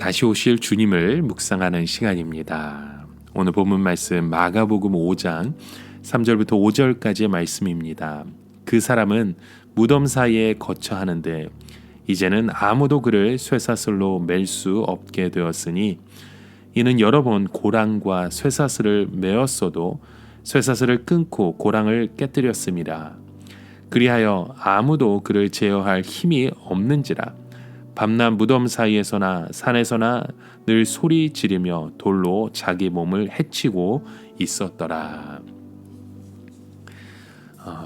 다시 오실 주님을 묵상하는 시간입니다. 오늘 본문 말씀 마가복음 5장 3절부터 5절까지의 말씀입니다. 그 사람은 무덤 사이에 거처하는데 이제는 아무도 그를 쇠사슬로 맬 수 없게 되었으니 이는 여러 번 고랑과 쇠사슬을 메었어도 쇠사슬을 끊고 고랑을 깨뜨렸습니다. 그리하여 아무도 그를 제어할 힘이 없는지라 밤낮 무덤 사이에서나 산에서나 늘 소리 지르며 돌로 자기 몸을 해치고 있었더라.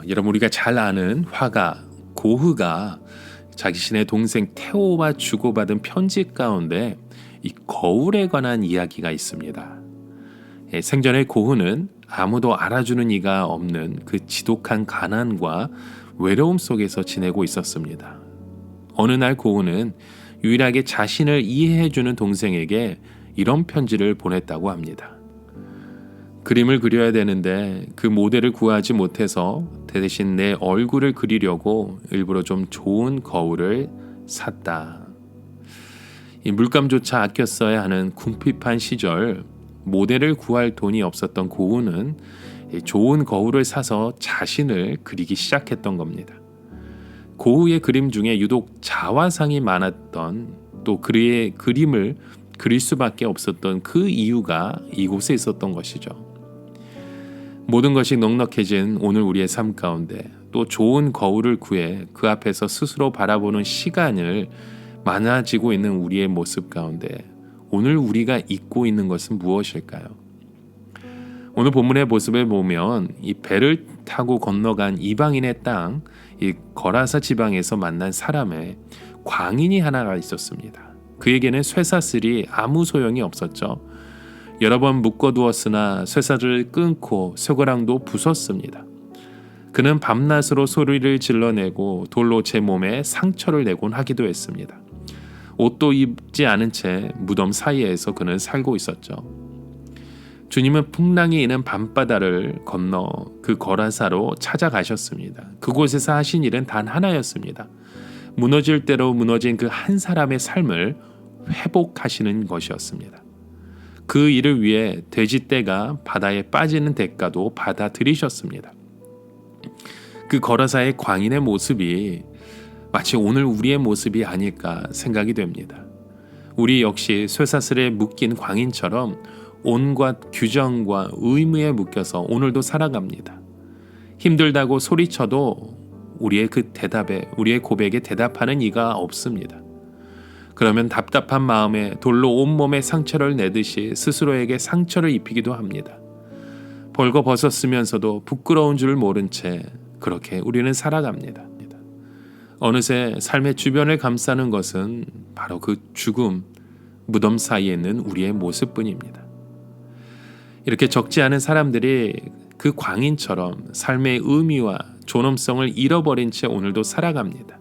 여러분, 우리가 잘 아는 화가 고흐가 자신의 동생 테오와 주고받은 편지 가운데 이 거울에 관한 이야기가 있습니다. 생전에 고흐는 아무도 알아주는 이가 없는 그 지독한 가난과 외로움 속에서 지내고 있었습니다. 어느 날 고흐는 유일하게 자신을 이해해주는 동생에게 이런 편지를 보냈다고 합니다. 그림을 그려야 되는데 그 모델을 구하지 못해서 대신 내 얼굴을 그리려고 일부러 좀 좋은 거울을 샀다. 이 물감조차 아껴 써야 하는 궁핍한 시절 모델을 구할 돈이 없었던 고흐는 좋은 거울을 사서 자신을 그리기 시작했던 겁니다. 고흐의 그림 중에 유독 자화상이 많았던, 또 그의 그림을 그릴 수밖에 없었던 그 이유가 이곳에 있었던 것이죠. 모든 것이 넉넉해진 오늘 우리의 삶 가운데 또 좋은 거울을 구해 그 앞에서 스스로 바라보는 시간을 많아지고 있는 우리의 모습 가운데 오늘 우리가 잊고 있는 것은 무엇일까요? 오늘 본문의 모습을 보면 이 배를 타고 건너간 이방인의 땅, 이 거라사 지방에서 만난 사람의 광인이 하나가 있었습니다. 그에게는 쇠사슬이 아무 소용이 없었죠. 여러 번 묶어두었으나 쇠사슬을 끊고 쇠고랑도 부쉈습니다. 그는 밤낮으로 소리를 질러내고 돌로 제 몸에 상처를 내곤 하기도 했습니다. 옷도 입지 않은 채 무덤 사이에서 그는 살고 있었죠. 주님은 풍랑이 있는 밤바다를 건너 그 거라사로 찾아가셨습니다. 그곳에서 하신 일은 단 하나였습니다. 무너질 대로 무너진 그 한 사람의 삶을 회복하시는 것이었습니다. 그 일을 위해 돼지떼가 바다에 빠지는 대가도 받아들이셨습니다. 그 거라사의 광인의 모습이 마치 오늘 우리의 모습이 아닐까 생각이 됩니다. 우리 역시 쇠사슬에 묶인 광인처럼 온갖 규정과 의무에 묶여서 오늘도 살아갑니다. 힘들다고 소리쳐도 우리의 그 대답에, 우리의 고백에 대답하는 이가 없습니다. 그러면 답답한 마음에 돌로 온몸에 상처를 내듯이 스스로에게 상처를 입히기도 합니다. 벌거벗었으면서도 부끄러운 줄 모른 채 그렇게 우리는 살아갑니다. 어느새 삶의 주변을 감싸는 것은 바로 그 죽음, 무덤 사이에 있는 우리의 모습뿐입니다. 이렇게 적지 않은 사람들이 그 광인처럼 삶의 의미와 존엄성을 잃어버린 채 오늘도 살아갑니다.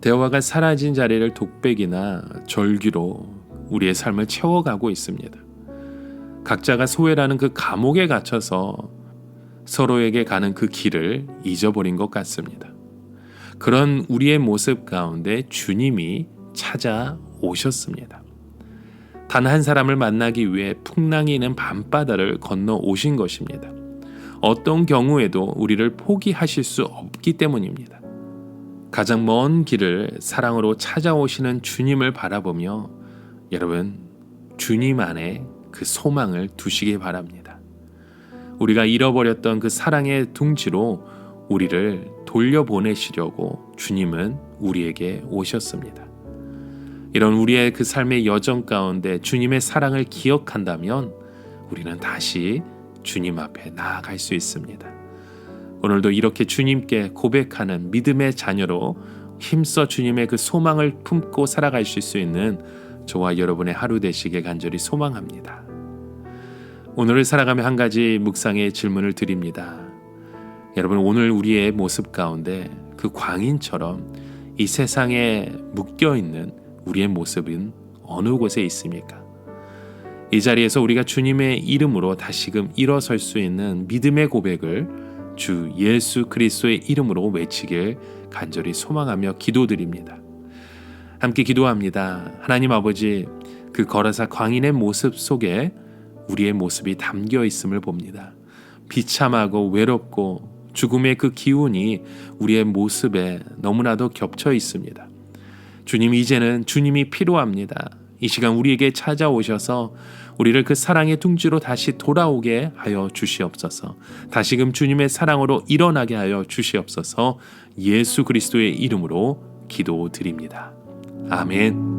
대화가 사라진 자리를 독백이나 절규로 우리의 삶을 채워가고 있습니다. 각자가 소외라는 그 감옥에 갇혀서 서로에게 가는 그 길을 잊어버린 것 같습니다. 그런 우리의 모습 가운데 주님이 찾아오셨습니다. 단 한 사람을 만나기 위해 풍랑이 있는 밤바다를 건너 오신 것입니다. 어떤 경우에도 우리를 포기하실 수 없기 때문입니다. 가장 먼 길을 사랑으로 찾아오시는 주님을 바라보며 여러분, 주님 안에 그 소망을 두시기 바랍니다. 우리가 잃어버렸던 그 사랑의 둥지로 우리를 돌려보내시려고 주님은 우리에게 오셨습니다. 이런 우리의 그 삶의 여정 가운데 주님의 사랑을 기억한다면 우리는 다시 주님 앞에 나아갈 수 있습니다. 오늘도 이렇게 주님께 고백하는 믿음의 자녀로 힘써 주님의 그 소망을 품고 살아가실 수 있는 저와 여러분의 하루 되시길 간절히 소망합니다. 오늘을 살아가며 한 가지 묵상의 질문을 드립니다. 여러분, 오늘 우리의 모습 가운데 그 광인처럼 이 세상에 묶여있는 우리의 모습은 어느 곳에 있습니까? 이 자리에서 우리가 주님의 이름으로 다시금 일어설 수 있는 믿음의 고백을 주 예수 그리스도의 이름으로 외치길 간절히 소망하며 기도드립니다. 함께 기도합니다. 하나님 아버지, 그 거라사 광인의 모습 속에 우리의 모습이 담겨 있음을 봅니다. 비참하고 외롭고 죽음의 그 기운이 우리의 모습에 너무나도 겹쳐 있습니다. 주님, 이제는 주님이 필요합니다. 이 시간 우리에게 찾아오셔서 우리를 그 사랑의 둥지로 다시 돌아오게 하여 주시옵소서. 다시금 주님의 사랑으로 일어나게 하여 주시옵소서. 예수 그리스도의 이름으로 기도드립니다. 아멘.